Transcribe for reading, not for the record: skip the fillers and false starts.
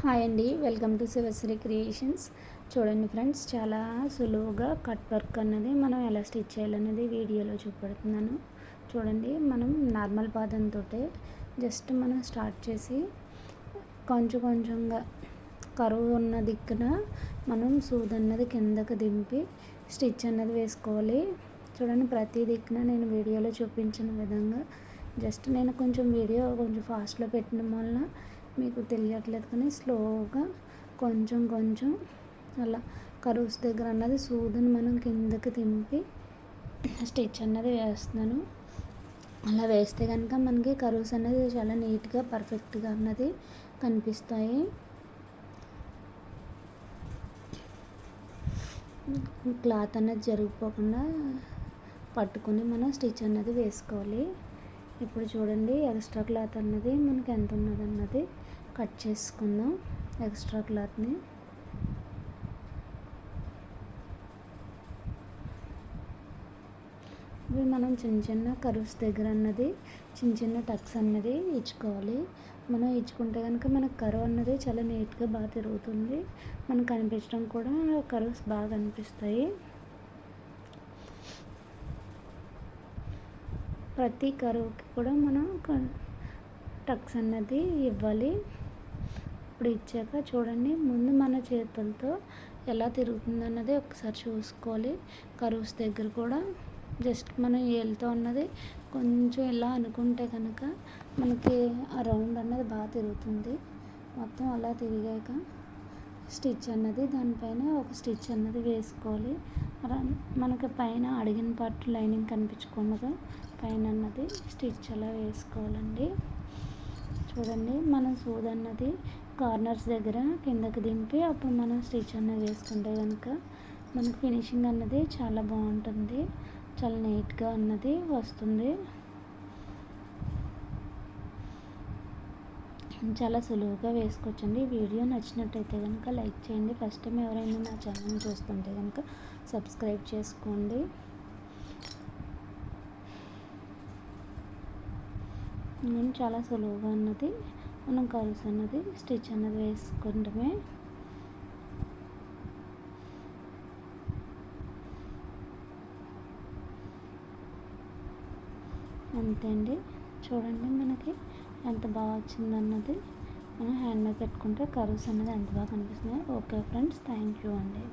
Hi అండి, welcome to Sivasri creations. చూడండి friends, చాలా సులువుగా కట్ వర్క్ అన్నది మనం ఎలా స్టిచ్ చేయాలనేది వీడియోలో చూపెడుతున్నాను. చూడండి, మనం నార్మల్ పాదంతో జస్ట్ మనం స్టార్ట్ చేసి కొంచెం కొంచెంగా కరువు ఉన్న దిక్కున మనం సూది అన్నది కిందకు దింపి స్టిచ్ అన్నది వేసుకోవాలి. చూడండి, ప్రతి దిక్కున నేను వీడియోలో చూపించిన విధంగా జస్ట్ నేను వీడియో కొంచెం ఫాస్ట్లో పెట్టడం వల్ల మీకు తెలియట్లేదు, కానీ స్లోగా కొంచెం కొంచెం అలా కరువుస్ దగ్గర అన్నది సూదిని మనం కిందకి దింపి స్టిచ్ అన్నది వేస్తున్నాను. అలా వేస్తే కనుక మనకి కరువుస్ అనేది చాలా నీట్గా పర్ఫెక్ట్గా అన్నది కనిపిస్తాయి. క్లాత్ అనేది జరిగిపోకుండా పట్టుకొని మనం స్టిచ్ అన్నది వేసుకోవాలి. ఇప్పుడు చూడండి, ఎక్స్ట్రా క్లాత్ అన్నది మనకి ఎంత ఉన్నది అన్నది కట్ చేసుకుందాం. ఎక్స్ట్రా క్లాత్ని ఇవి మనం చిన్న చిన్న కర్వ్స్ దగ్గర అన్నది చిన్న చిన్న టక్స్ అన్నది ఇచ్చుకోవాలి. మనం ఇచ్చుకుంటే కనుక మనకు కర్వ్ అన్నది చాలా నీట్గా బాగా తిరుగుతుంది. మనకు కనిపించడం కూడా కర్వ్స్ బాగా కనిపిస్తాయి. ప్రతి కర్వ్కి కూడా మనం టక్స్ అన్నది ఇవ్వాలి. ఇప్పుడు ఇచ్చాక చూడండి, ముందు మన చేతులతో ఎలా తిరుగుతుంది అన్నది ఒకసారి చూసుకోవాలి. కర్వ్స్ దగ్గర కూడా జస్ట్ మనం ఏలుతో అన్నది కొంచెం ఇలా అనుకుంటే కనుక మనకి ఆ రౌండ్ అన్నది బాగా తిరుగుతుంది. మొత్తం అలా తిరిగాక స్టిచ్ అన్నది దానిపైన ఒక స్టిచ్ అన్నది వేసుకోవాలి. మనకి పైన అడిగిన పార్ట్ లైనింగ్ కనిపించకుండా పైన అన్నది స్టిచ్ అలా వేసుకోవాలండి. చూడండి, మనం సూది అన్నది కార్నర్స్ దగ్గర కిందకి దింపి అప్పుడు మనం స్టిచ్ అన్నది వేసుకుంటే కనుక మనకు ఫినిషింగ్ అన్నది చాలా బాగుంటుంది, చాలా నీట్గా అన్నది వస్తుంది. చాలా సులువుగా వేసుకోవచ్చండి. వీడియో నచ్చినట్టయితే కనుక లైక్ చేయండి. ఫస్ట్ టైం ఎవరైనా నా ఛానల్ చూస్తుంటే కనుక సబ్స్క్రైబ్ చేసుకోండి. నేను చాలా సులువుగా అన్నది మనం కర్వ్స్ అన్నది స్టిచ్ అన్నది వేసుకుంటమే. అంతే అండి. చూడండి, మనకి ఎంత బాగా వచ్చిందన్నది మనం హ్యాండ్ మీద పెట్టుకుంటే కర్వ్స్ అనేది ఎంత బాగా కనిపిస్తున్నాయి. ఓకే ఫ్రెండ్స్, థ్యాంక్ యూ అండి.